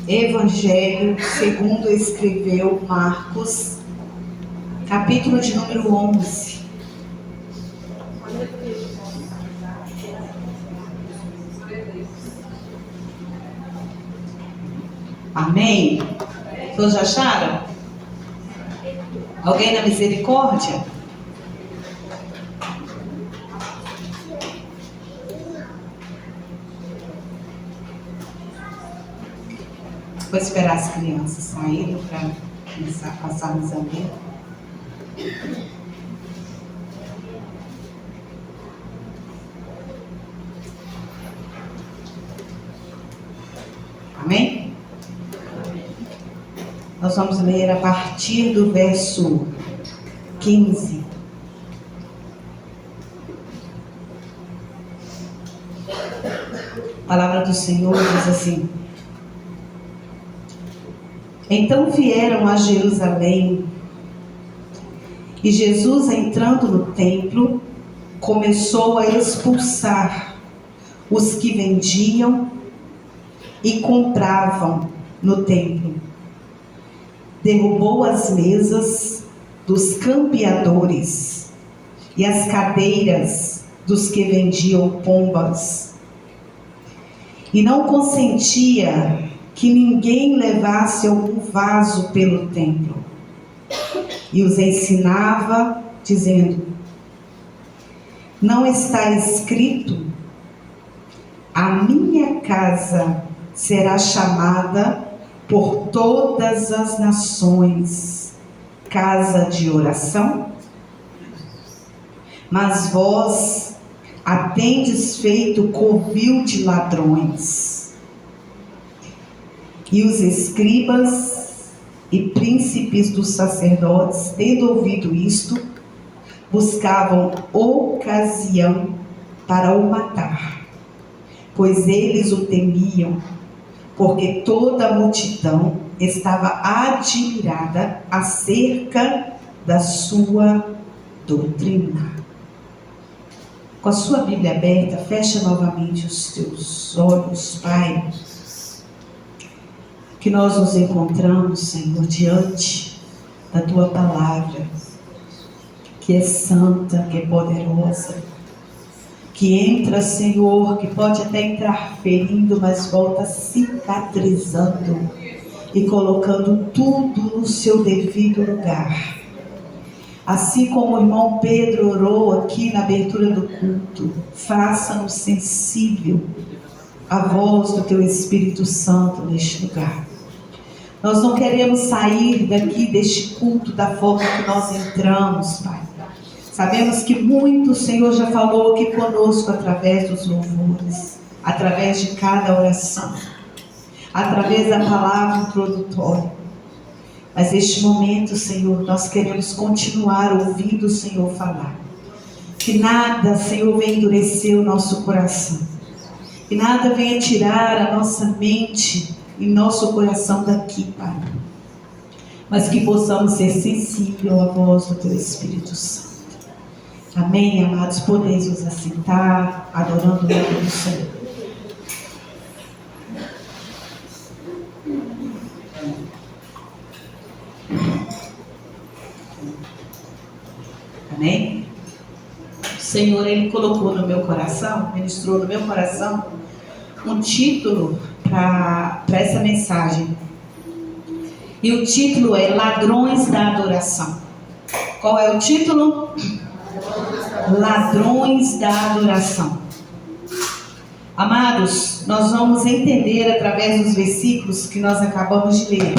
Evangelho segundo escreveu Marcos, capítulo de número 11. Amém? Todos já acharam? Alguém na misericórdia? Vou esperar as crianças saírem para começar a passarmos a ler. Amém? Nós vamos ler a partir do verso 15. A palavra do Senhor diz assim: Então vieram a Jerusalém, e Jesus, entrando no templo, começou a expulsar os que vendiam e compravam no templo. Derrubou as mesas dos campeadores e as cadeiras dos que vendiam pombas, e não consentia que ninguém levasse algum vaso pelo templo. E os ensinava, dizendo: Não está escrito: a minha casa será chamada por todas as nações casa de oração? Mas vós a tendes feito covil de ladrões. E os escribas e príncipes dos sacerdotes, tendo ouvido isto, buscavam ocasião para o matar, pois eles o temiam, porque toda a multidão estava admirada acerca da sua doutrina. Com a sua Bíblia aberta, fecha novamente os teus olhos, Pai. Que nós nos encontramos, Senhor, diante da Tua palavra, que é santa, que é poderosa, que entra, Senhor, que pode até entrar ferindo, mas volta cicatrizando e colocando tudo no seu devido lugar. Assim como o irmão Pedro orou aqui na abertura do culto, faça-nos sensível à voz do Teu Espírito Santo neste lugar. Nós não queremos sair daqui deste culto da forma que nós entramos, Pai. Sabemos que muito o Senhor já falou aqui conosco através dos louvores, através de cada oração, através da palavra introdutória. Mas neste momento, Senhor, nós queremos continuar ouvindo o Senhor falar. Que nada, Senhor, venha endurecer o nosso coração. Que nada venha tirar a nossa mente e nosso coração daqui, Pai. Mas que possamos ser sensíveis à voz do Teu Espírito Santo. Amém, amados? Podeis nos assentar, adorando o nome do Senhor. Amém? O Senhor, Ele colocou no meu coração, ministrou no meu coração, um título para essa mensagem. E o título é Ladrões da Adoração. Qual é o título? Ladrões da Adoração. Amados, nós vamos entender através dos versículos que nós acabamos de ler.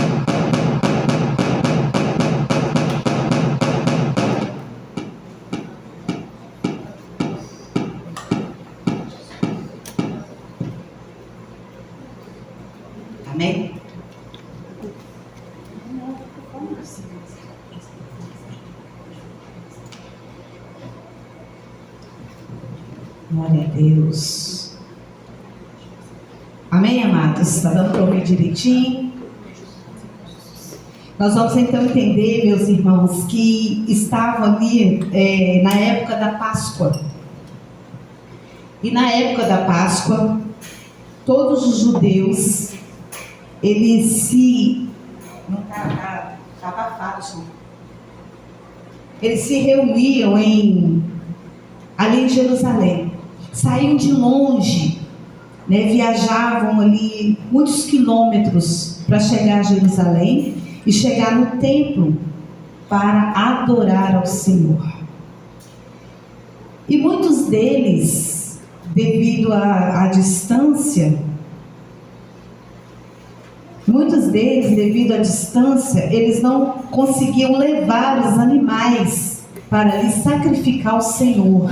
Amém? Glória a Deus. Amém, amados? Está dando para ouvir direitinho? Nós vamos então entender, meus irmãos, que estavam ali na época da Páscoa. E na época da Páscoa, todos os judeus eles se... Não está abafado, senhor. Eles se reuniam ali em Jerusalém. Saíam de longe, né, viajavam ali muitos quilômetros para chegar a Jerusalém e chegar no templo para adorar ao Senhor. E muitos deles, devido à distância, eles não conseguiam levar os animais para ali sacrificar ao Senhor.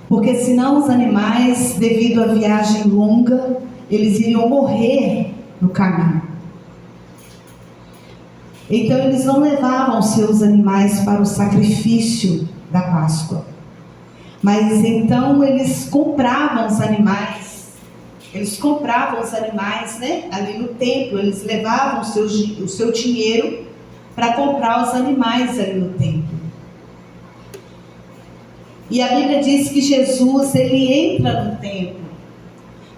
Porque senão os animais, devido à viagem longa, eles iriam morrer no caminho. Então eles não levavam seus animais para o sacrifício da Páscoa. Mas então eles compravam os animais. Né? Ali no templo, eles levavam o seu dinheiro para comprar os animais ali no templo. E a Bíblia diz que Jesus, ele entra no templo.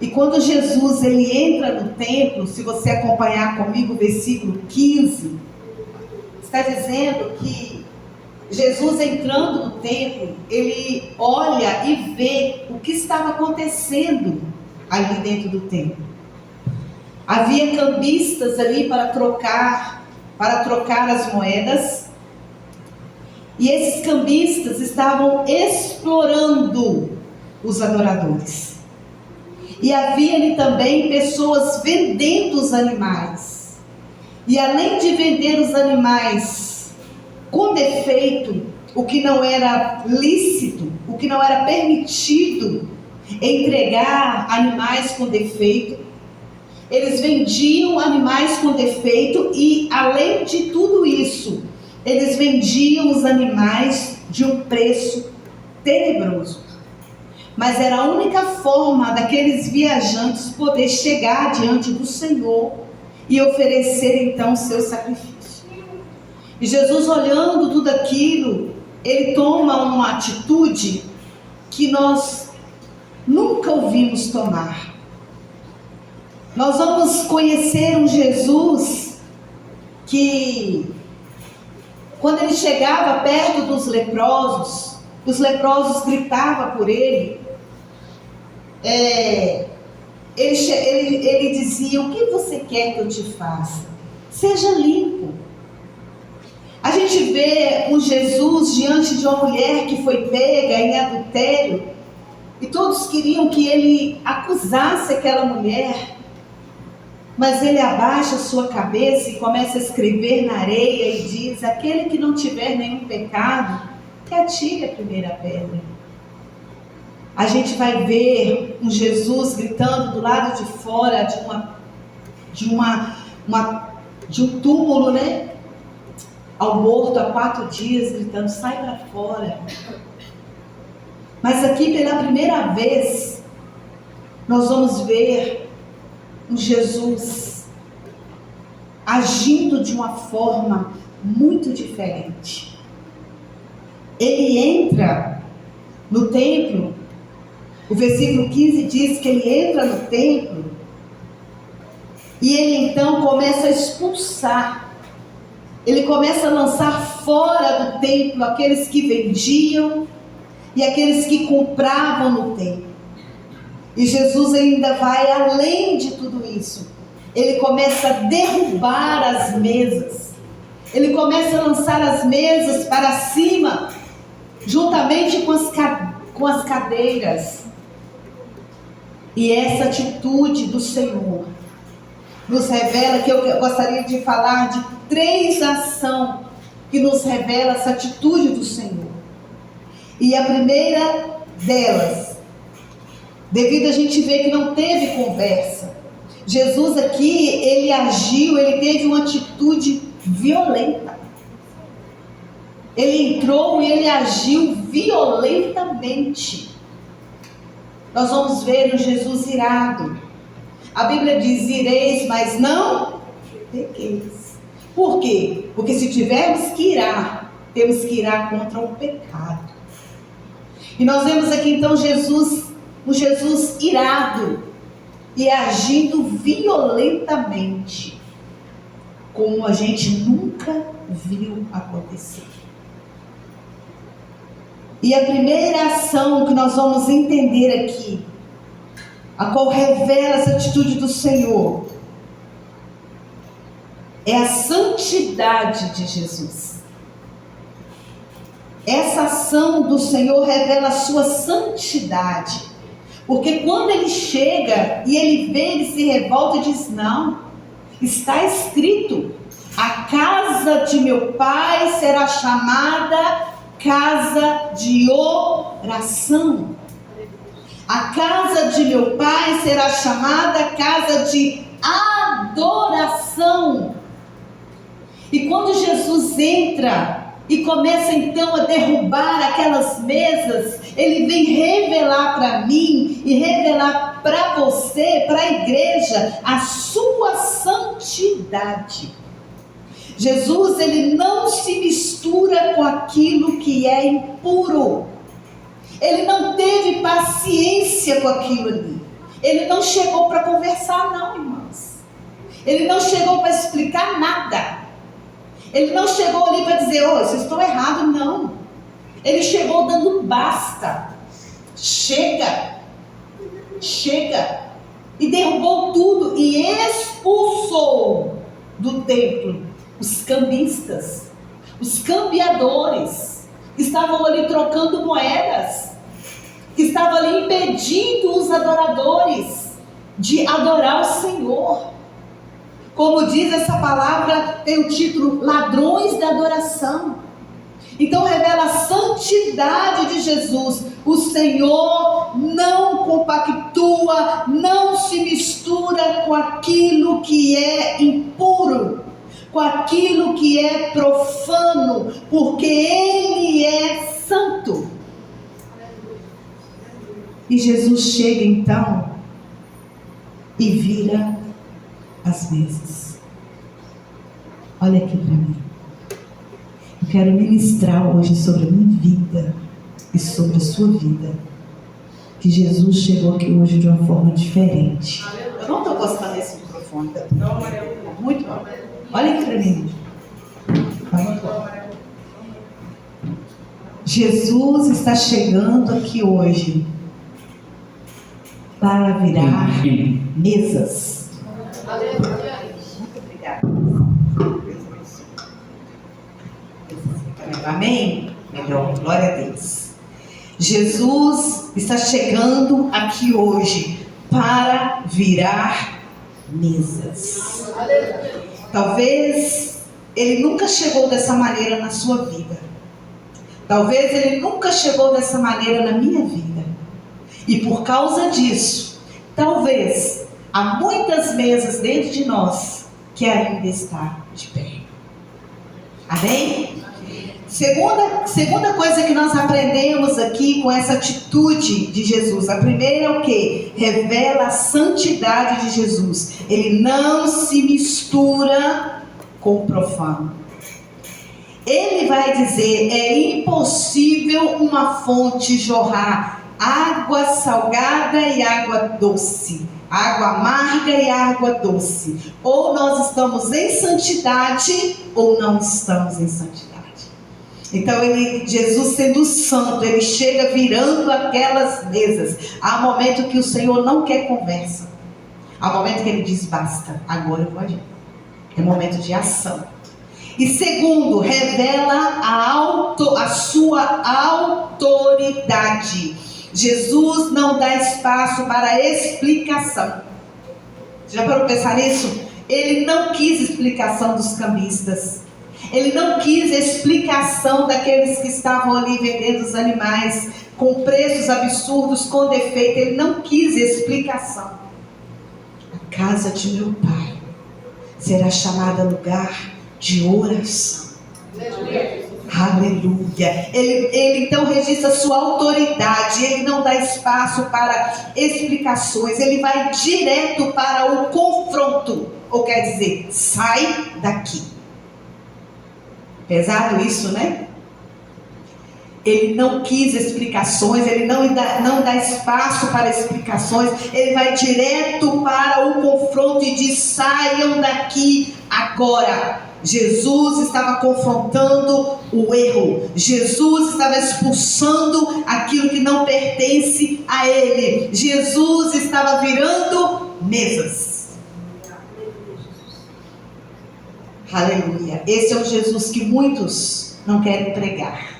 E quando Jesus, ele entra no templo, se você acompanhar comigo o versículo 15, está dizendo que Jesus entrando no templo, ele olha e vê o que estava acontecendo ali dentro do templo. Havia cambistas ali para trocar as moedas. E esses cambistas estavam explorando os adoradores. E havia ali também pessoas vendendo os animais. E além de vender os animais com defeito, o que não era lícito, o que não era permitido entregar animais com defeito, eles vendiam animais com defeito e, além de tudo isso, eles vendiam os animais de um preço tenebroso. Mas era a única forma daqueles viajantes poder chegar diante do Senhor e oferecer então o seu sacrifício. E Jesus, olhando tudo aquilo, ele toma uma atitude que nós nunca ouvimos tomar. Nós vamos conhecer um Jesus que, quando ele chegava perto dos leprosos, os leprosos gritavam por ele. Ele dizia: o que você quer que eu te faça? Seja limpo. A gente vê um Jesus diante de uma mulher que foi pega em adultério, e todos queriam que ele acusasse aquela mulher, mas ele abaixa a sua cabeça e começa a escrever na areia e diz: aquele que não tiver nenhum pecado, que atire a primeira pedra. A gente vai ver um Jesus gritando do lado de fora de um túmulo, né? Ao morto há 4 dias, gritando: sai para fora. Mas aqui, pela primeira vez, nós vamos ver um Jesus agindo de uma forma muito diferente. Ele entra no templo, o versículo 15 diz que ele entra no templo e ele então começa a expulsar, ele começa a lançar fora do templo aqueles que vendiam e aqueles que compravam no templo. E Jesus ainda vai além de tudo isso. Ele começa a derrubar as mesas. Ele começa a lançar as mesas para cima, juntamente com as cadeiras. E essa atitude do Senhor nos revela, que eu gostaria de falar de 3 ações que nos revela essa atitude do Senhor. E a primeira delas, devido a gente ver que não teve conversa, Jesus aqui, ele agiu, ele teve uma atitude violenta. Ele entrou e ele agiu violentamente. Nós vamos ver um Jesus irado. A Bíblia diz: ireis, mas não pequeis. Por quê? Porque se tivermos que irar, temos que irar contra o pecado. E nós vemos aqui então um Jesus irado. e agindo violentamente, como a gente nunca viu acontecer. E a primeira ação que nós vamos entender aqui, a qual revela essa atitude do Senhor, é a santidade de Jesus. Essa ação do Senhor revela a sua santidade. Porque quando ele chega e ele vê, ele se revolta e diz: não, está escrito, a casa de meu pai será chamada casa de oração. A casa de meu pai será chamada casa de adoração. E quando Jesus entra e começa então a derrubar aquelas mesas, ele vem revelar para mim e revelar para você, para a igreja, a sua santidade. Jesus, ele não se mistura com aquilo que é impuro. Ele não teve paciência com aquilo ali. Ele não chegou para conversar, não, irmãos. Ele não chegou para explicar nada. Ele não chegou ali para dizer: oh, vocês estão errados, não. Ele chegou dando basta. Chega. E derrubou tudo e expulsou do templo os cambistas, os cambiadores, que estavam ali trocando moedas, que estavam ali impedindo os adoradores de adorar o Senhor. Como diz essa palavra, tem o título Ladrões da Adoração. Então revela a santidade de Jesus. O Senhor não compactua, não se mistura com aquilo que é impuro, com aquilo que é profano, porque Ele é santo. E Jesus chega então e vira as mesas. Olha aqui para mim. Eu quero ministrar hoje sobre a minha vida e sobre a sua vida. Que Jesus chegou aqui hoje de uma forma diferente. Eu não estou gostando desse microfone. Muito bom. Olha aqui para mim. Jesus está chegando aqui hoje para virar mesas. Muito obrigada. Amém? Melhor, glória a Deus. Jesus está chegando aqui hoje para virar mesas. Talvez ele nunca chegou dessa maneira na sua vida. Talvez ele nunca chegou dessa maneira na minha vida. E por causa disso, talvez há muitas mesas dentro de nós que ainda está de pé. Amém? Segunda coisa que nós aprendemos aqui com essa atitude de Jesus. A primeira é o quê? Revela a santidade de Jesus. Ele não se mistura com o profano. Ele vai dizer: é impossível uma fonte jorrar água salgada e água doce, água amarga e água doce. Ou nós estamos em santidade ou não estamos em santidade. Então Jesus sendo santo, ele chega virando aquelas mesas. Há um momento que o Senhor não quer conversa. Há um momento que ele diz: basta, agora eu vou agir. É momento de ação. E segundo, revela a sua autoridade. Jesus não dá espaço para explicação. Já parou para pensar nisso? Ele não quis explicação dos cambistas. Ele não quis explicação daqueles que estavam ali vendendo os animais com preços absurdos, com defeito. Ele não quis explicação. A casa de meu pai será chamada lugar de oração. Aleluia. Ele então registra a sua autoridade. Ele não dá espaço para explicações. Ele vai direto para o confronto. Ou quer dizer, sai daqui. Pesado isso, né? Ele não quis explicações, ele não dá espaço para explicações, ele vai direto para o confronto e diz: saiam daqui agora. Jesus estava confrontando o erro, Jesus estava expulsando aquilo que não pertence a ele, Jesus estava virando mesas. Aleluia. Esse é o Jesus que muitos não querem pregar.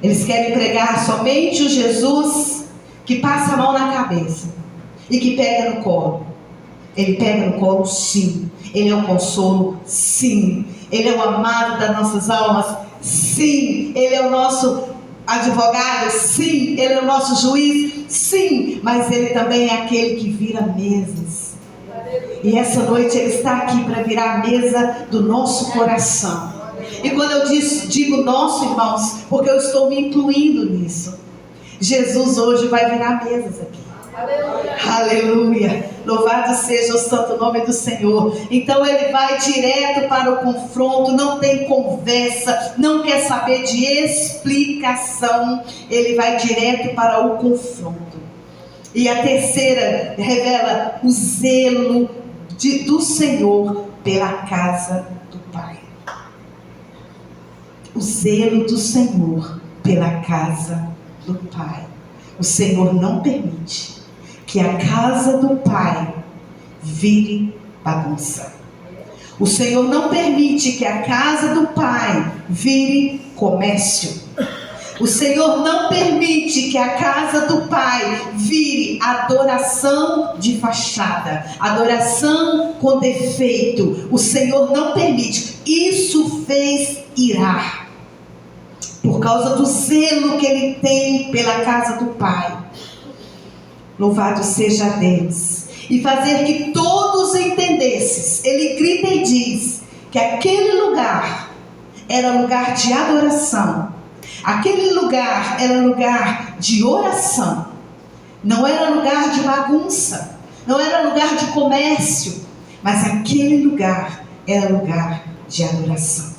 Eles querem pregar somente o Jesus que passa a mão na cabeça e que pega no colo. Ele pega no colo, sim. Ele é o consolo, sim. Ele é o amado das nossas almas, sim. Ele é o nosso advogado, sim. Ele é o nosso juiz, sim. Mas ele também é aquele que vira mesas. E essa noite ele está aqui para virar a mesa do nosso coração. E quando eu digo nosso, irmãos, porque eu estou me incluindo nisso. Jesus hoje vai virar mesas aqui. Aleluia. Aleluia. Louvado seja o santo nome do Senhor. Então ele vai direto para o confronto, não tem conversa, não quer saber de explicação. Ele vai direto para o confronto. E a terceira revela o zelo do Senhor pela casa do Pai. O zelo do Senhor pela casa do Pai. O Senhor não permite que a casa do Pai vire bagunça. O Senhor não permite que a casa do Pai vire comércio. O Senhor não permite que a casa do Pai vire adoração de fachada, adoração com defeito. O Senhor não permite. Isso fez irar, por causa do zelo que Ele tem pela casa do Pai. Louvado seja Deus. E fazer que todos entendessem. Ele grita e diz que aquele lugar era lugar de adoração. Aquele lugar era lugar de oração. Não era lugar de bagunça. Não era lugar de comércio. Mas aquele lugar era lugar de adoração.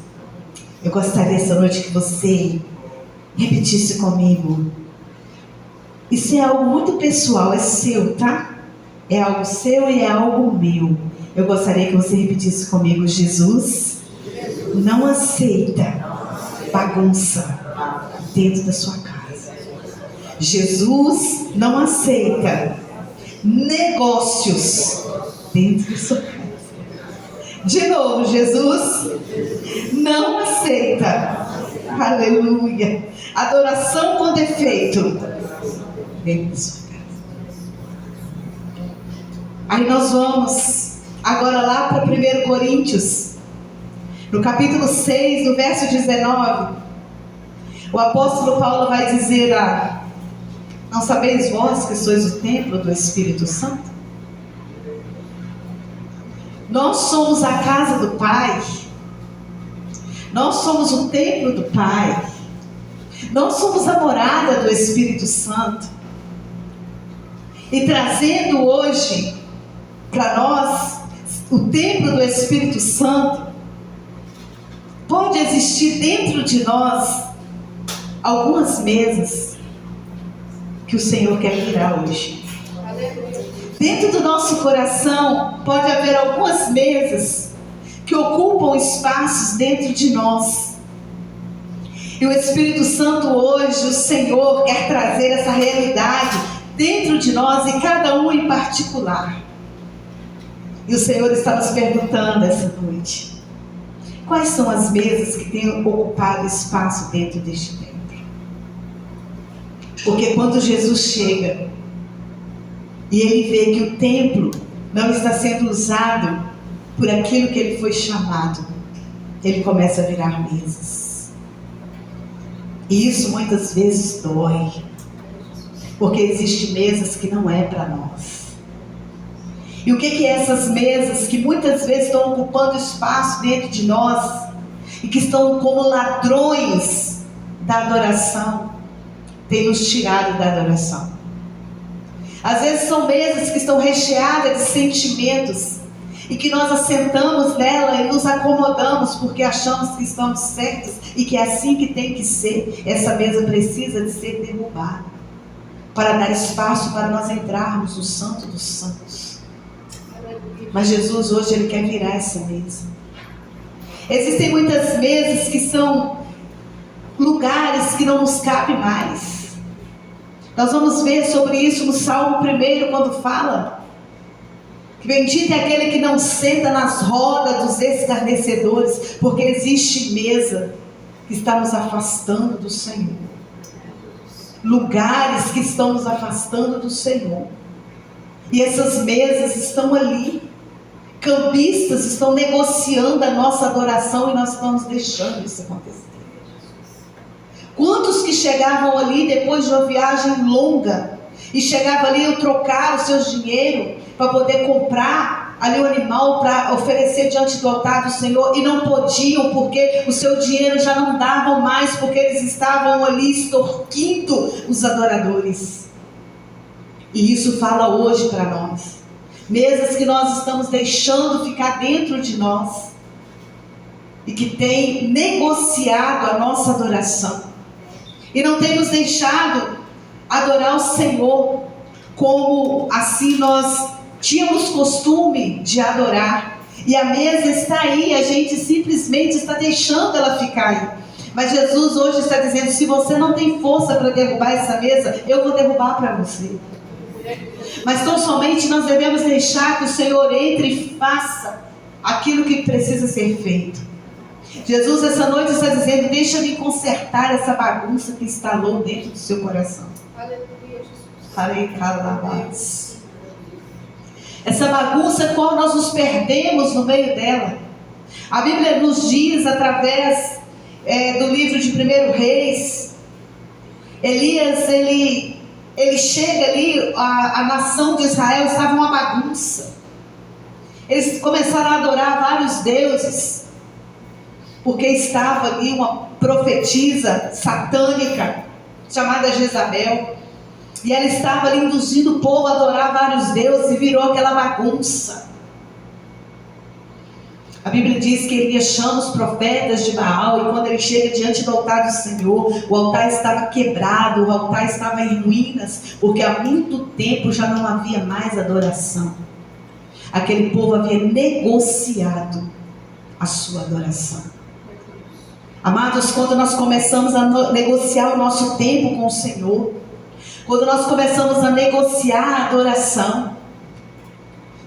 Eu gostaria essa noite que você repetisse comigo. Isso é algo muito pessoal, é seu, tá? É algo seu e é algo meu. Eu gostaria que você repetisse comigo: Jesus não aceita bagunça dentro da sua casa. Jesus não aceita negócios dentro da sua casa. De novo, Jesus não aceita, aleluia, adoração com defeito dentro da sua casa. Aí nós vamos agora lá para 1 Coríntios, no capítulo 6, no verso 19. O apóstolo Paulo vai dizer lá: não sabeis vós que sois o templo do Espírito Santo? Nós somos a casa do Pai. Nós somos o templo do Pai. Nós somos a morada do Espírito Santo. E trazendo hoje para nós o templo do Espírito Santo, pode existir dentro de nós algumas mesas que o Senhor quer virar hoje. Dentro do nosso coração pode haver algumas mesas que ocupam espaços dentro de nós. E o Espírito Santo hoje, o Senhor quer trazer essa realidade dentro de nós e cada um em particular. E o Senhor está nos perguntando essa noite: quais são as mesas que têm ocupado espaço dentro deste templo? Porque quando Jesus chega e ele vê que o templo não está sendo usado por aquilo que ele foi chamado, ele começa a virar mesas. E isso muitas vezes dói, porque existem mesas que não é para nós. E o que é essas mesas que muitas vezes estão ocupando espaço dentro de nós e que estão como ladrões da adoração, tem nos tirado da adoração? Às vezes são mesas que estão recheadas de sentimentos, e que nós assentamos nela e nos acomodamos porque achamos que estamos certos e que é assim que tem que ser. Essa mesa precisa de ser derrubada para dar espaço para nós entrarmos no Santo dos Santos. Mas Jesus hoje Ele quer virar essa mesa. Existem muitas mesas que são lugares que não nos cabe mais. Nós vamos ver sobre isso no Salmo 1, quando fala que bendito é aquele que não senta nas rodas dos escarnecedores, porque existe mesa que está nos afastando do Senhor. Lugares que estão nos afastando do Senhor. E essas mesas estão ali. Cambistas estão negociando a nossa adoração e nós estamos deixando isso acontecer. Quantos que chegavam ali depois de uma viagem longa e chegavam ali e trocaram o seu dinheiro para poder comprar ali o animal para oferecer diante do altar do Senhor e não podiam porque o seu dinheiro já não dava mais, porque eles estavam ali extorquindo os adoradores. E isso fala hoje para nós. Mesas que nós estamos deixando ficar dentro de nós e que tem negociado a nossa adoração. E não tem nos deixado adorar o Senhor como assim nós tínhamos costume de adorar. E a mesa está aí, a gente simplesmente está deixando ela ficar aí. Mas Jesus hoje está dizendo, se você não tem força para derrubar essa mesa, eu vou derrubar para você. Mas tão somente nós devemos deixar que o Senhor entre e faça aquilo que precisa ser feito. Jesus essa noite está dizendo, deixa-me consertar essa bagunça que instalou dentro do seu coração. Aleluia. Essa bagunça qual nós nos perdemos no meio dela. A Bíblia nos diz através do livro de 1 Reis, Elias, ele chega ali, a nação de Israel estava uma bagunça. Eles começaram a adorar vários deuses, porque estava ali uma profetisa satânica, chamada Jezabel, e ela estava ali induzindo o povo a adorar vários deuses, e virou aquela bagunça. A Bíblia diz que Elias chama os profetas de Baal, e quando ele chega diante do altar do Senhor, o altar estava quebrado, o altar estava em ruínas, porque há muito tempo já não havia mais adoração. Aquele povo havia negociado a sua adoração. Amados, quando nós começamos a negociar o nosso tempo com o Senhor, quando nós começamos a negociar a adoração,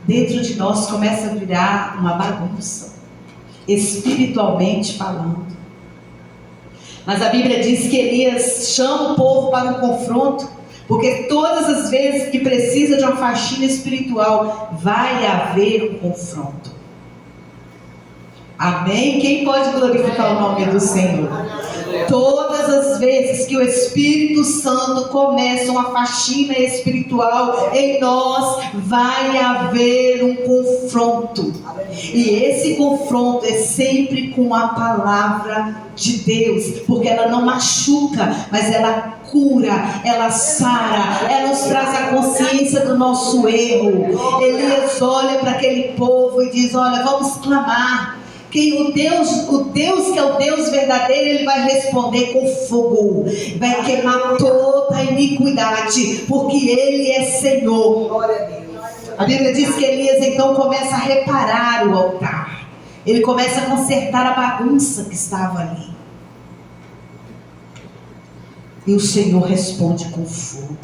dentro de nós começa a virar uma bagunça, espiritualmente falando. Mas a Bíblia diz que Elias chama o povo para um confronto, porque todas as vezes que precisa de uma faxina espiritual, vai haver um confronto. Amém? Quem pode glorificar o nome do Senhor? Todas as vezes que o Espírito Santo começa uma faxina espiritual em nós, vai haver um confronto. E esse confronto é sempre com a palavra de Deus, porque ela não machuca, mas ela cura, ela sara, ela nos traz a consciência do nosso erro. Elias olha para aquele povo e diz, olha, vamos clamar. Que o Deus que é o Deus verdadeiro, Ele vai responder com fogo, vai queimar toda a iniquidade, porque Ele é Senhor. A Bíblia diz que Elias então começa a reparar o altar, ele começa a consertar a bagunça que estava ali, e o Senhor responde com fogo.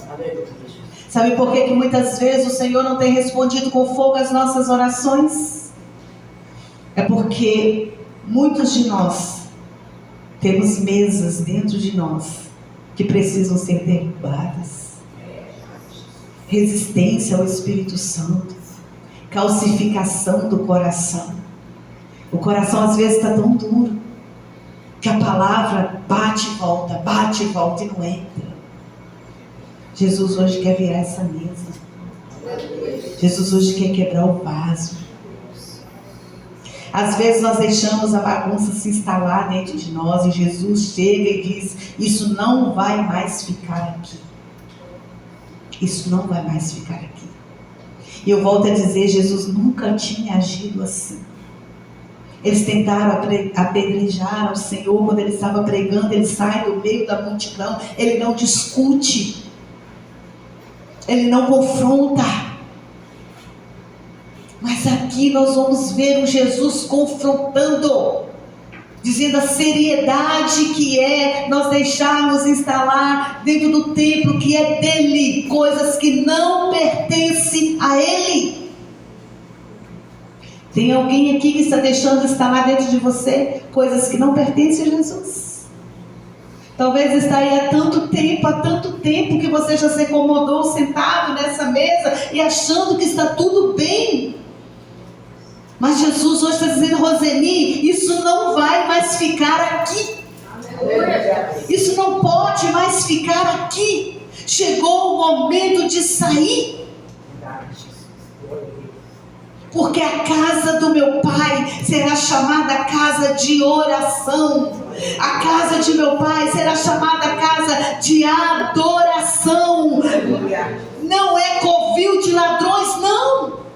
Sabe por que muitas vezes o Senhor não tem respondido com fogo às nossas orações? É porque muitos de nós temos mesas dentro de nós que precisam ser derrubadas. Resistência ao Espírito Santo, calcificação do coração. O coração às vezes está tão duro que a palavra bate e volta e não entra. Jesus hoje quer virar essa mesa. Jesus hoje quer quebrar o vaso. Às vezes nós deixamos a bagunça se instalar dentro de nós e Jesus chega e diz, isso não vai mais ficar aqui. Isso não vai mais ficar aqui. E eu volto a dizer, Jesus nunca tinha agido assim. Eles tentaram apedrejar ao Senhor quando ele estava pregando. Ele sai do meio da multidão, ele não discute, ele não confronta. Mas aqui nós vamos ver o Jesus confrontando, dizendo a seriedade que é nós deixarmos instalar dentro do templo que é dele, coisas que não pertencem a ele. Tem alguém aqui que está deixando instalar dentro de você coisas que não pertencem a Jesus? Talvez está aí há tanto tempo que você já se acomodou sentado nessa mesa e achando que está tudo bem. Mas Jesus hoje está dizendo, Roseni, isso não vai mais ficar aqui. Isso não pode mais ficar aqui. Chegou o momento de sair. Porque a casa do meu pai será chamada casa de oração. A casa de meu pai será chamada casa de adoração. Não é covil de ladrões, não.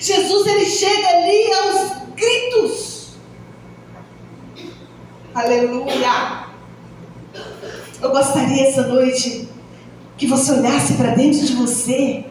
Jesus, ele chega ali aos gritos. Aleluia. Eu gostaria essa noite que você olhasse para dentro de você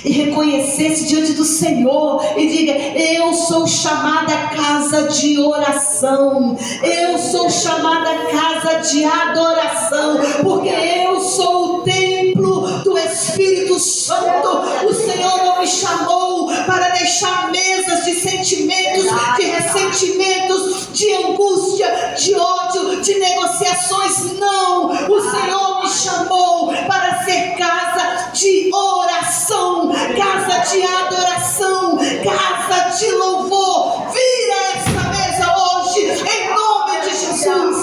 e reconhecesse diante do Senhor e diga, eu sou chamada casa de oração, eu sou chamada casa de adoração, porque eu sou o templo do Espírito Santo. O Senhor não me chamou para deixar mesas de sentimentos, de ressentimentos, de angústia, de ódio, de negociações. Não, o Senhor me chamou para ser casa de oração, casa de adoração, casa de louvor. Vira essa mesa hoje, em nome de Jesus.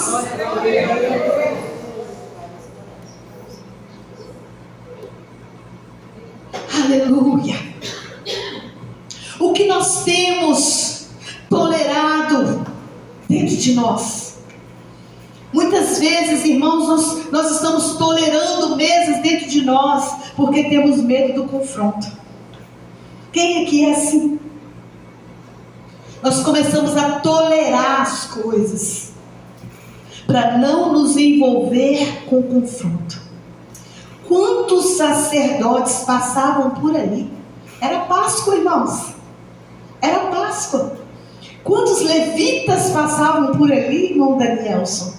Aleluia. O que nós temos tolerado dentro de nós? Muitas vezes, irmãos, nós estamos tolerando mesas dentro de nós porque temos medo do confronto. Quem aqui é assim? Nós começamos a tolerar as coisas para não nos envolver com o confronto. Quantos sacerdotes passavam por ali? Era Páscoa, irmãos. Era Páscoa. Quantos levitas passavam por ali, irmão Danielson?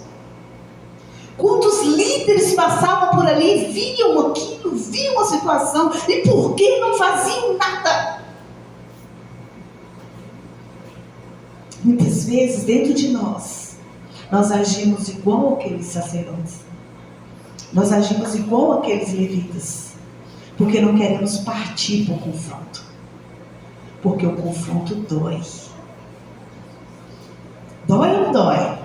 Quantos líderes passavam por ali, viam aquilo, viam a situação, e por que não faziam nada? Muitas vezes, dentro de nós agimos igual aqueles sacerdotes. Nós agimos igual aqueles levitas, porque não queremos partir para o confronto. Porque o confronto dói. Dói ou não dói?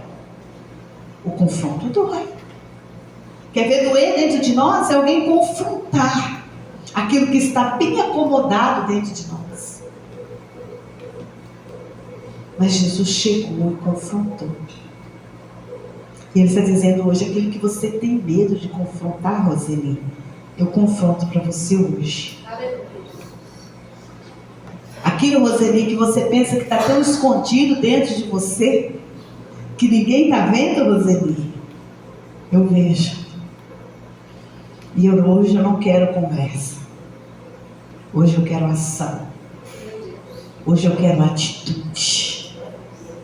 O confronto dói. Quer ver doer dentro de nós? É alguém confrontar aquilo que está bem acomodado dentro de nós. Mas Jesus chegou e confrontou. E Ele está dizendo hoje, aquilo que você tem medo de confrontar, Roseli, eu confronto para você hoje. Aquilo, Roseli, que você pensa que está tão escondido dentro de você, que ninguém está vendo, Roseli, eu vejo. E hoje eu não quero conversa. Hoje eu quero ação. Hoje eu quero atitude.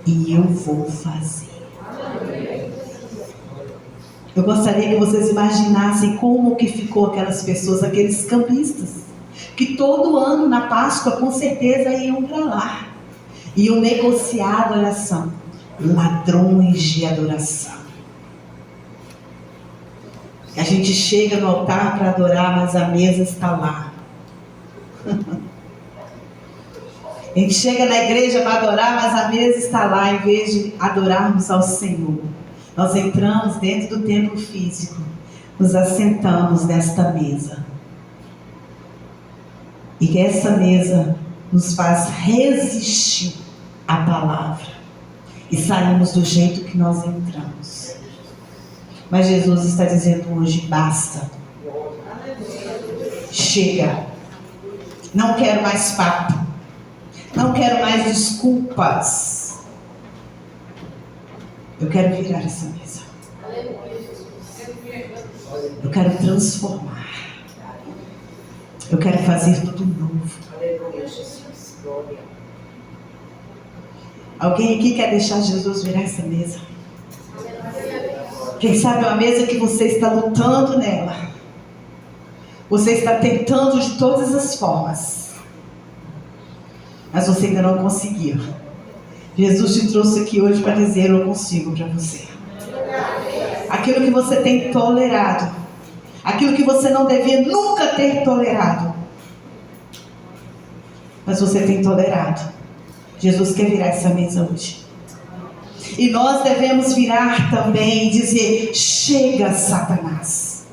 E eu vou fazer. Eu gostaria que vocês imaginassem como que ficou aquelas pessoas, aqueles cambistas, que todo ano na Páscoa com certeza iam para lá. Iam negociar a adoração. Ladrões de adoração. A gente chega no altar para adorar, mas a mesa está lá. A gente chega na igreja para adorar, mas a mesa está lá, em vez de adorarmos ao Senhor. Nós entramos dentro do templo físico, nos assentamos nesta mesa. E que essa mesa nos faz resistir à palavra. E saímos do jeito que nós entramos. Mas Jesus está dizendo hoje, basta. Chega. Não quero mais papo. Não quero mais desculpas. Eu quero virar essa mesa. Eu quero transformar. Eu quero fazer tudo novo. Alguém aqui quer deixar Jesus virar essa mesa? Quem sabe é uma mesa que você está lutando nela. Você está tentando de todas as formas. Mas você ainda não conseguiu. Jesus te trouxe aqui hoje para dizer: eu consigo para você. Aquilo que você tem tolerado, aquilo que você não devia nunca ter tolerado, mas você tem tolerado. Jesus quer virar essa mesa hoje. E nós devemos virar também e dizer: chega, Satanás.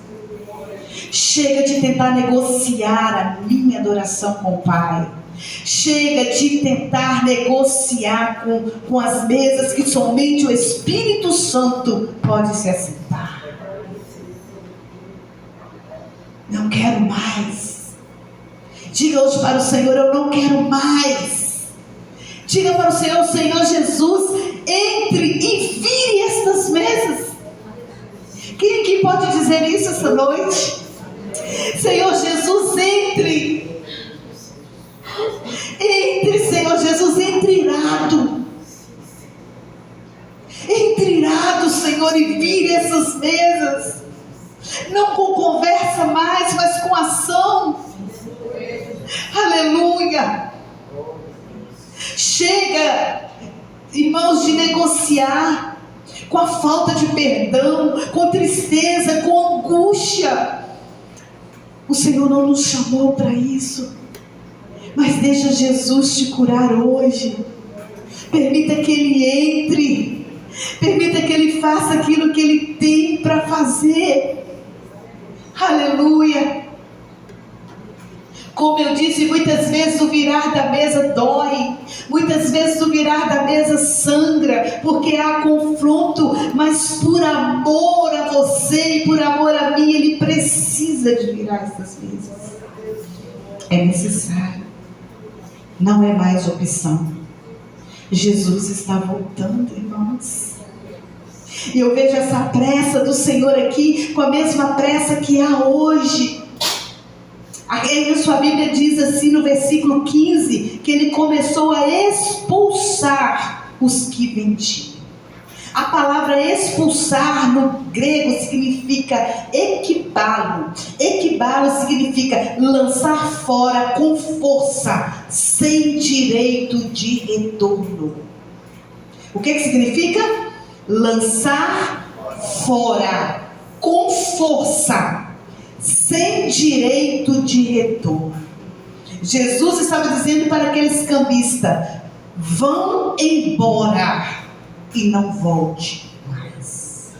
Chega de tentar negociar a minha adoração com o Pai. Chega de tentar negociar com as mesas que somente o Espírito Santo pode se assentar. Não quero mais. Diga hoje para o Senhor: eu não quero mais. Diga para o Senhor: Senhor Jesus, entre e vire estas mesas. Quem aqui pode dizer isso essa noite? Senhor Jesus, entre. Entre, Senhor Jesus, entre irado. Entre irado, Senhor, e vire essas mesas. Não com conversa mais, mas com ação. Aleluia. Chega, irmãos, de negociar com a falta de perdão, com tristeza, com angústia. O Senhor não nos chamou para isso. Mas deixa Jesus te curar hoje. Permita que Ele entre. Permita que Ele faça aquilo que Ele tem para fazer. Aleluia. Como eu disse, muitas vezes o virar da mesa dói. Muitas vezes o virar da mesa sangra, porque há confronto. Mas por amor a você e por amor a mim, Ele precisa de virar essas mesas. É necessário. Não é mais opção. Jesus está voltando, irmãos. E eu vejo essa pressa do Senhor aqui, com a mesma pressa que há hoje. Aí a sua Bíblia diz assim no versículo 15, que Ele começou a expulsar os que vendiam. A palavra expulsar no grego significa equibalo. Equibalo significa lançar fora com força, sem direito de retorno. O que significa? Lançar fora com força, sem direito de retorno. Jesus estava dizendo para aqueles cambistas: vão embora e não volte mais.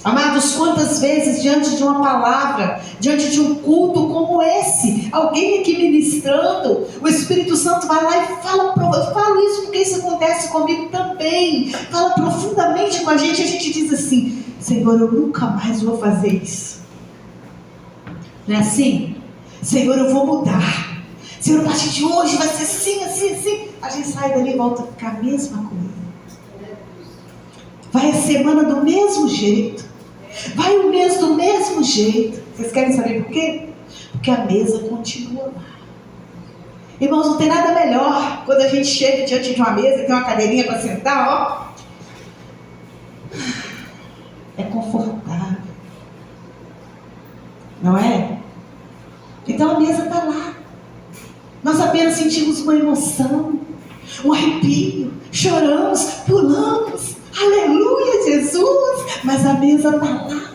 Amados, quantas vezes diante de uma palavra, diante de um culto como esse, alguém aqui ministrando, o Espírito Santo vai lá e fala: eu falo isso porque isso acontece comigo também, fala profundamente com a gente diz assim: Senhor, eu nunca mais vou fazer isso. Não é assim? Senhor, eu vou mudar. Senhor, a partir de hoje vai ser assim, assim, assim. A gente sai dali e volta a ficar a mesma coisa. Vai a semana do mesmo jeito. Vai o mês do mesmo jeito. Vocês querem saber por quê? Porque a mesa continua lá. Irmãos, não tem nada melhor quando a gente chega diante de uma mesa e tem uma cadeirinha para sentar, ó. É confortável. Não é? Então a mesa está lá. Nós apenas sentimos uma emoção, um arrepio, choramos, pulamos. Aleluia, Jesus! Mas a mesa está lá.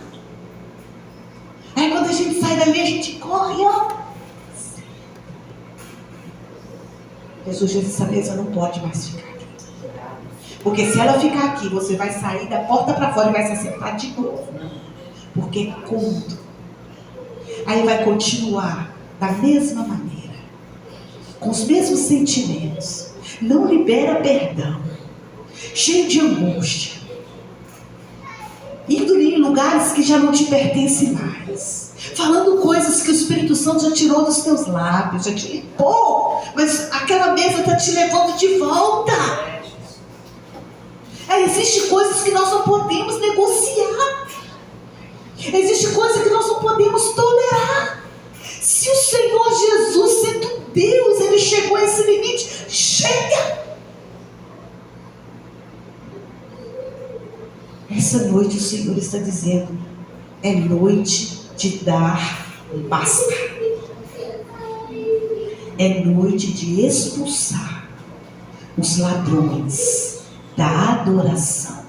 Aí quando a gente sai dali, a gente corre, ó. Jesus disse: essa mesa não pode mais ficar aqui. Porque se ela ficar aqui, você vai sair da porta para fora e vai se assentar de novo. Porque é cômodo. Aí vai continuar da mesma maneira, com os mesmos sentimentos. Não libera perdão. Cheio de angústia, indo em lugares que já não te pertencem mais, falando coisas que o Espírito Santo já tirou dos teus lábios, já te limpou, mas aquela mesa está te levando de volta. Existem coisas que nós não podemos negociar. Existem coisas que nós não podemos tolerar. Se o Senhor Jesus, sendo Deus, Ele chegou a esse limite, chega! Essa noite o Senhor está dizendo, é noite de dar basta. É noite de expulsar os ladrões da adoração.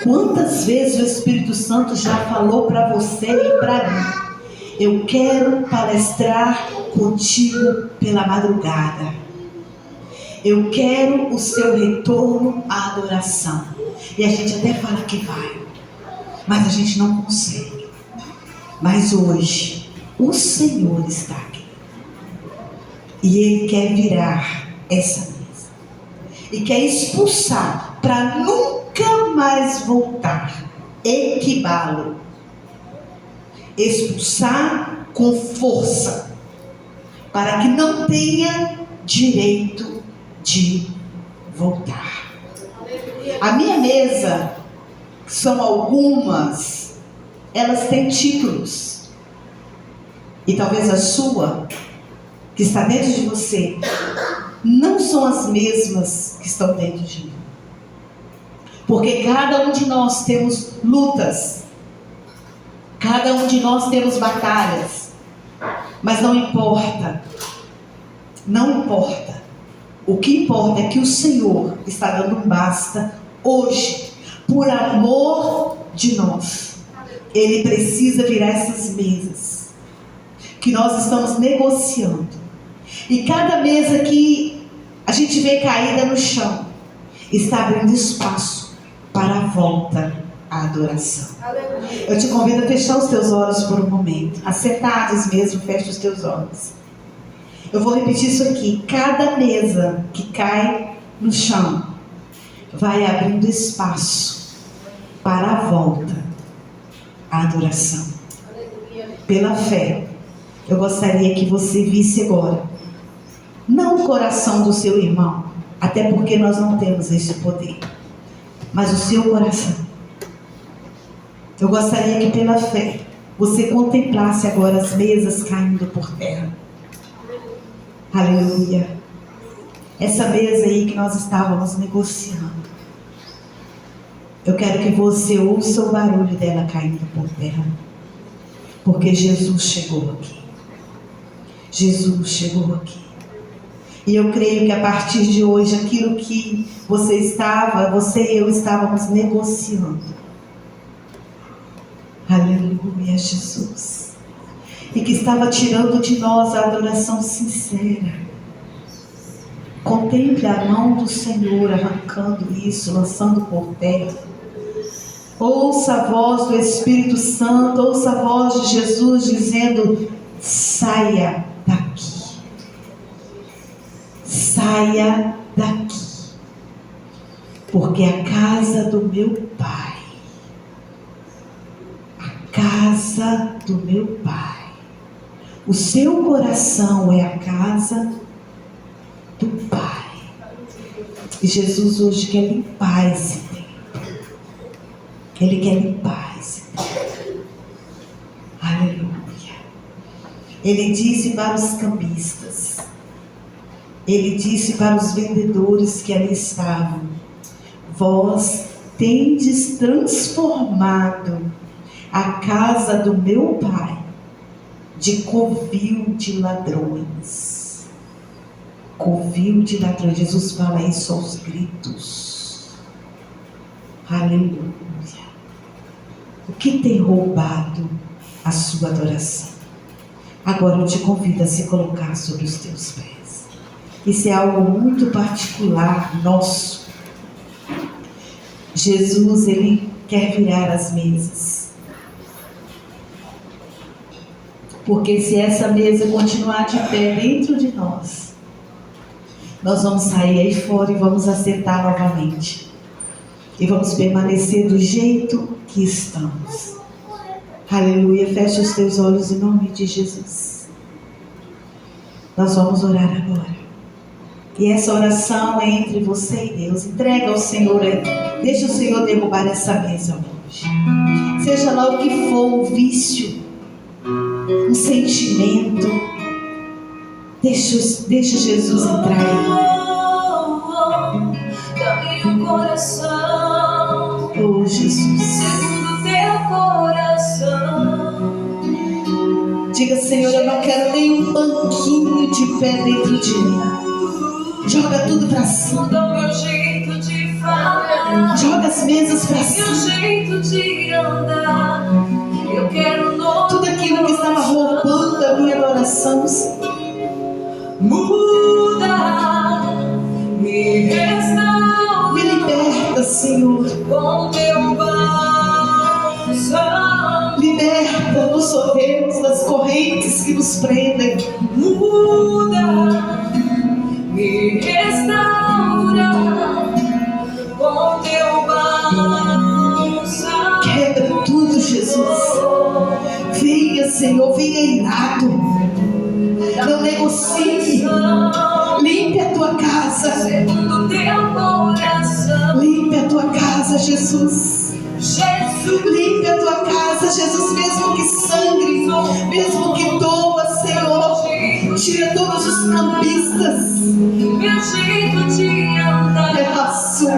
Quantas vezes o Espírito Santo já falou para você e para mim, eu quero palestrar contigo pela madrugada. Eu quero o seu retorno à adoração. E a gente até fala que vai, mas a gente não consegue. Mas hoje, o Senhor está aqui. E Ele quer virar essa mesa. E quer expulsar para nunca mais voltar. Equibalo. Expulsar com força. Para que não tenha direito de voltar. A minha mesa, que são algumas, elas têm títulos. E talvez a sua, que está dentro de você, não são as mesmas que estão dentro de mim. Porque cada um de nós temos lutas. Cada um de nós temos batalhas. Mas não importa. Não importa. O que importa é que o Senhor está dando um basta hoje, por amor de nós. Ele precisa virar essas mesas que nós estamos negociando. E cada mesa que a gente vê caída no chão está abrindo espaço para a volta à adoração. Eu te convido a fechar os teus olhos por um momento. Acertados mesmo, fecha os teus olhos. Eu vou repetir isso aqui. Cada mesa que cai no chão vai abrindo espaço para a volta à adoração. Pela fé, eu gostaria que você visse agora, não o coração do seu irmão, até porque nós não temos esse poder, mas o seu coração. Eu gostaria que pela fé você contemplasse agora as mesas caindo por terra. Aleluia. Essa mesa aí que nós estávamos negociando. Eu quero que você ouça o barulho dela caindo por terra. Porque Jesus chegou aqui. Jesus chegou aqui. E eu creio que a partir de hoje, aquilo que você e eu estávamos negociando. Aleluia, Jesus. E que estava tirando de nós a adoração sincera. Contemple a mão do Senhor arrancando isso, lançando por terra. Ouça a voz do Espírito Santo, ouça a voz de Jesus dizendo, saia daqui. Saia daqui. Porque a casa do meu Pai, casa do meu Pai. O seu coração é a casa do Pai. E Jesus hoje quer limpar esse templo. Ele quer limpar esse templo. Aleluia. Ele disse para os cambistas, ele disse para os vendedores que ali estavam, vós tendes transformado a casa do meu Pai de covil de ladrões. Covil de ladrões. Jesus fala isso aos gritos. Aleluia. O que tem roubado a sua adoração? Agora eu te convido a se colocar sobre os teus pés. Isso é algo muito particular, nosso. Jesus, Ele quer virar as mesas. Porque se essa mesa continuar de pé dentro de nós, nós vamos sair aí fora e vamos assentar novamente. E vamos permanecer do jeito que estamos. Aleluia. Feche os teus olhos em nome de Jesus. Nós vamos orar agora. E essa oração é entre você e Deus. Entrega ao Senhor. Deixa o Senhor derrubar essa mesa hoje. Seja lá o que for, um vício, um sentimento. Deixa Jesus entrar aí. Dá-me um coração, Oh, Jesus. segundo teu coração. Diga, Senhor, eu não quero nenhum banquinho de pé dentro de mim. Joga tudo pra cima. Muda o meu jeito de falar, Joga as mesas pra meu cima. jeito de andar. Eu quero um novo Tudo aquilo que estava roubando a minha adoração, Senhor. muda, me restaura, Me liberta, Senhor. com teu bálsamo. Liberta dos rodeios, das correntes que nos prendem. Muda, me restaura, com teu bálsamo. Quebra tudo, Jesus. Venha, Senhor, venha irado. Não negocie. Limpe a tua casa. Segundo teu coração, Limpe a tua casa, Jesus. Jesus. Limpe a tua casa, Jesus. Mesmo que sangre, mesmo que doa, Senhor. Tira todos os cambistas. Meu jeito de andar, coração.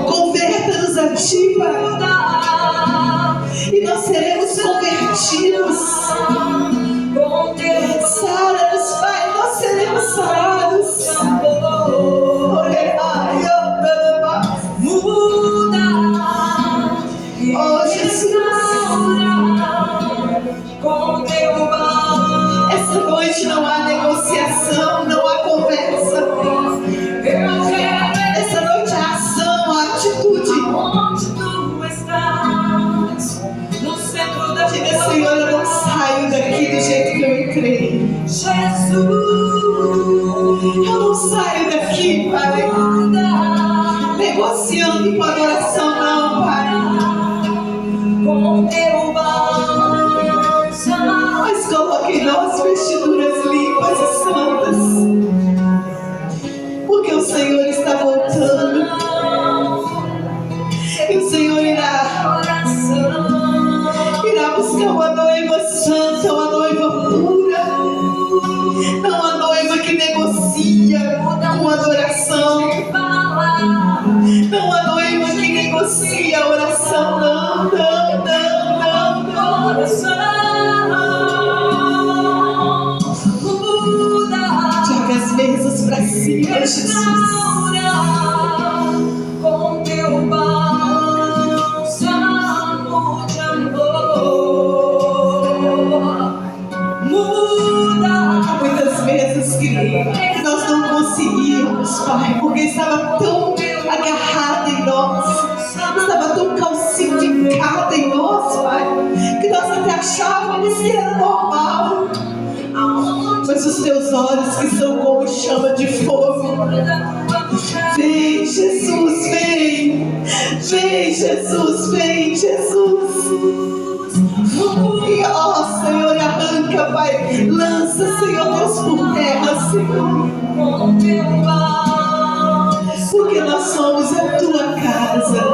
Converta-nos a ti, Pai. Muda, E nós seremos convertidos. com teu Sara-nos, Pai. Nós seremos sarados. muda, Oh, Jesus. com teu bálsamo. Essa noite não há negociação, não há conversa. Eu quero Essa noite há ação, há atitude. onde tu estás, no centro da Diga, Senhor, eu não saio daqui do jeito que eu entrei. Jesus. Eu não saio daqui, Pai, negociando com adoração, não, Pai. Com teu bálsamo, Mas coloque em nós vestiduras limpas e santas. Porque o Senhor está voltando. E o Senhor irá buscar uma noiva santa, uma noiva pura. Não uma noiva que negocia com adoração. Não uma noiva que negocia a oração. Não, não, não, não, não. Joga as mesas pra cima, Jesus. Com teu bálsamo de amor, muda. Muitas vezes que nós não conseguíamos, Pai, porque estava tão agarrada em nós, estava tão calcificada em nós, Pai, que nós até achávamos que era normal. Mas os teus olhos, que são como chama de fogo, vem, Jesus, vem. Vem, Jesus, vem, Jesus. E ó, Senhor, arranca, Pai. Lança, Senhor Deus, por terra, Senhor. Com teu bálsamo, Porque nós somos a tua casa.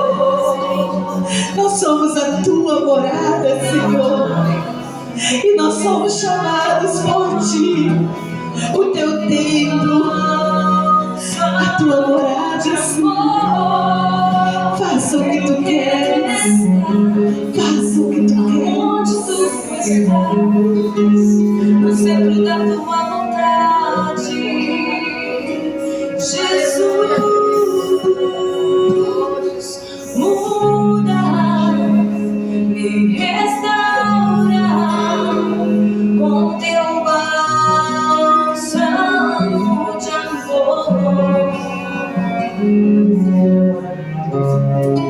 Nós somos a tua morada, Senhor. E nós somos chamados por ti. O teu templo, a tua morada, Senhor. Faça o que tu queres. Faça o que tu queres. onde tu estás, no centro da tua vontade, Jesus. Muda, me restaura, com teu bálsamo de amor.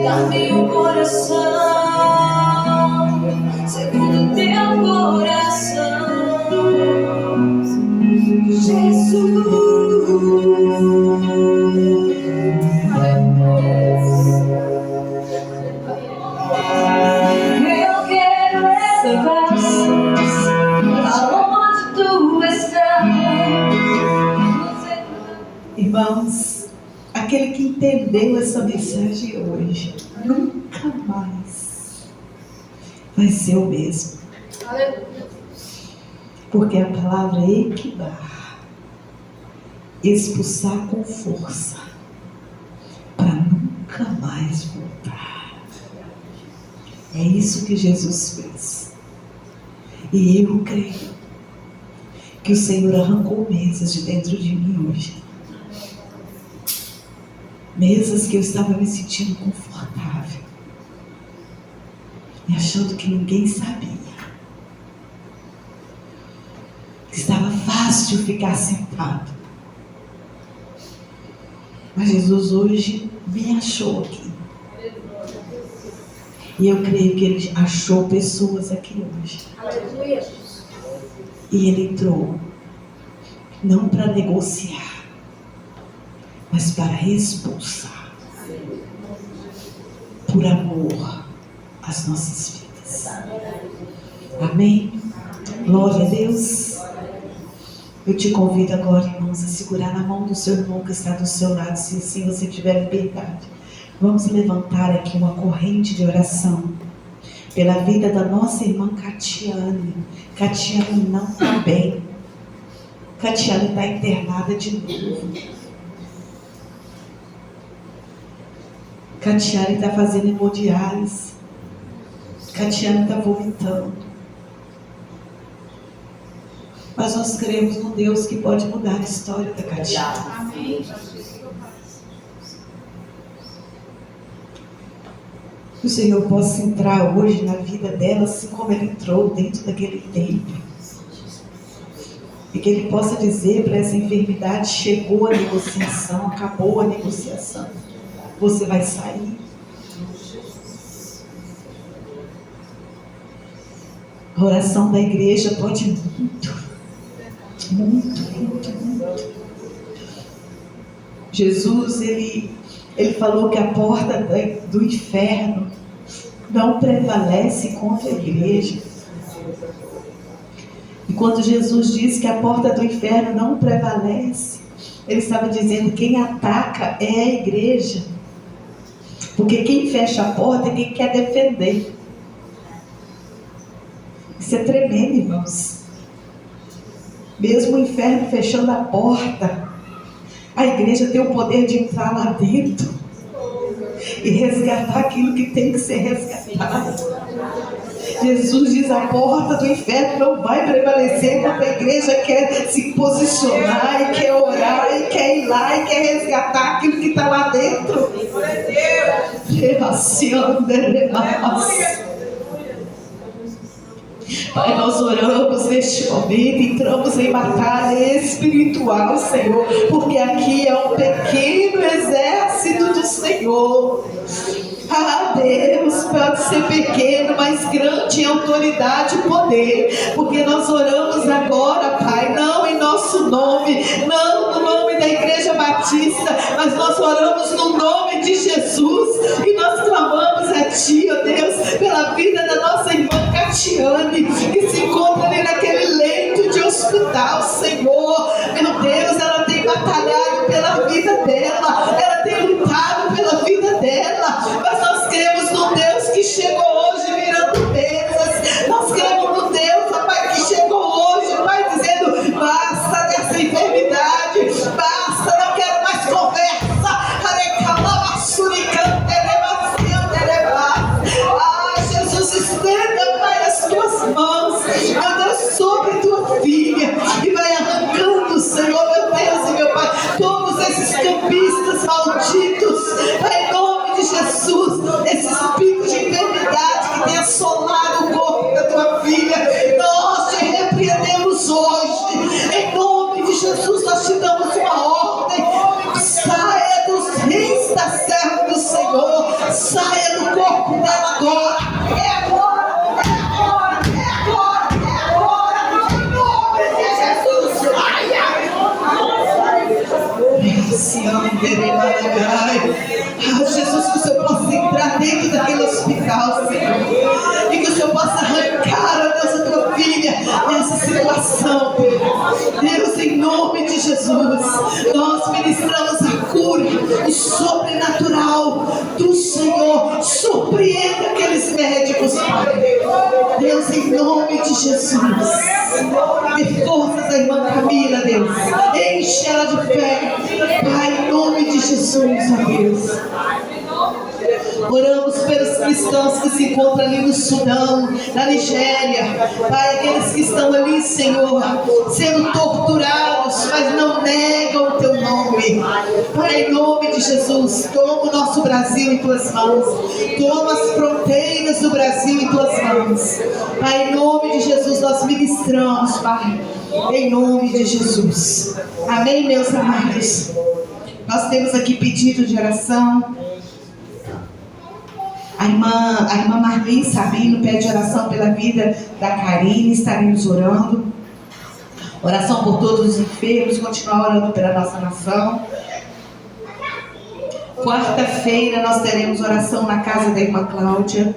Dá-me um coração, segundo teu coração, Jesus. Irmãos, aquele que entendeu essa mensagem hoje, nunca mais vai ser o mesmo. Porque a palavra equibar, expulsar com força, para nunca mais voltar. É isso que Jesus fez. E eu creio que o Senhor arrancou mesas de dentro de mim hoje. Mesas que eu estava me sentindo confortável e achando que ninguém sabia. Que estava fácil ficar sentado. Mas Jesus hoje me achou aqui. E eu creio que Ele achou pessoas aqui hoje. E Ele entrou, não para negociar, mas para expulsar, por amor às nossas vidas. Amém? Glória a Deus. Eu te convido agora, irmãos, a segurar na mão do seu irmão que está do seu lado, se assim você tiver liberdade. Vamos levantar aqui uma corrente de oração pela vida da nossa irmã Catiane. Catiane não está bem. Catiane está internada de novo. Catiane está fazendo hemodiálise. Catiane está vomitando. Mas nós cremos num Deus que pode mudar a história da Catiane. Amém. Que o Senhor possa entrar hoje na vida dela, assim como Ele entrou dentro daquele templo. E que Ele possa dizer para essa enfermidade: chegou a negociação, acabou a negociação. Você vai sair. A oração da igreja pode muito. Jesus, ele falou que a porta do inferno não prevalece contra a igreja. E quando Jesus disse que a porta do inferno não prevalece, Ele estava dizendo: quem ataca é a igreja. Porque quem fecha a porta é quem quer defender. Isso é tremendo, irmãos. Mesmo o inferno fechando a porta, a igreja tem o poder de entrar lá dentro e resgatar aquilo que tem que ser resgatado. Jesus diz: a porta do inferno não vai prevalecer quando a igreja quer se posicionar e quer orar e quer ir lá e quer resgatar aquilo que está lá dentro. Pai, nós oramos neste momento, entramos em batalha espiritual, Senhor, porque aqui é um pequeno exército do Senhor. Ah, Deus, pode ser pequeno, mas grande em autoridade e poder, porque nós oramos agora, Pai, não em nosso nome, não no nome da Igreja Batista, mas nós oramos no nome de Jesus, e nós clamamos a Ti, ó Deus, pela vida da nossa irmã Catiane, que se encontra ali naquele leito de hospital, Senhor. Meu Deus, ela tem batalhado pela vida dela, ela tem lutado pela vida dela, mas nós cremos no Deus que chegou hoje virando mesas. Nós cremos no Deus, Pai, que chegou hoje, Pai, dizendo: basta dessa enfermidade, basta, não quero mais conversa. Jesus, estenda, Pai, as tuas mãos, meu Deus, sobre tua filha, e vai arrancando, Senhor, meu Deus e meu Pai, todos esses campistas malditos, em nome de Jesus, esse espírito de enfermidade que tem assolado o corpo da tua filha, nós te repreendemos hoje, em nome de Jesus. Nós te damos uma ordem: saia dos rins da serva do Senhor, saia do corpo dela agora, é agora, é agora, é agora, é agora, em nome de Jesus, saia. Jesus, que o Senhor possa entrar dentro daquele hospital, Senhor, e que o Senhor possa arrancar, ó Deus, a tua filha nessa situação, Deus, em nome de Jesus. Nós ministramos nome de Jesus. Dê forças à irmã Camila, Deus. Enche ela de fé. Pai, em nome de Jesus, ó Deus. Oramos pelos cristãos que se encontram ali no Sudão, na Nigéria. Pai, aqueles que estão ali, Senhor, sendo torturados, mas não negam o teu nome. Pai, em nome de Jesus, toma o nosso Brasil em tuas mãos. Toma as fronteiras do Brasil em tuas mãos. Pai, em nome de Jesus, nós ministramos, Pai. Em nome de Jesus. Amém, meus amados. Nós temos aqui pedido de oração. A irmã Marlene Sabino pede oração pela vida da Karine. Estaremos orando. Oração por todos os enfermos. Continuar orando pela nossa nação. Quarta-feira nós teremos oração na casa da irmã Cláudia.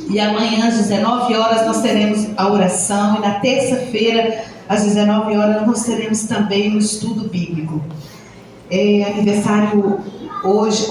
E amanhã às 19 horas nós teremos a oração. E na terça-feira às 19 horas nós teremos também o estudo bíblico. É aniversário hoje.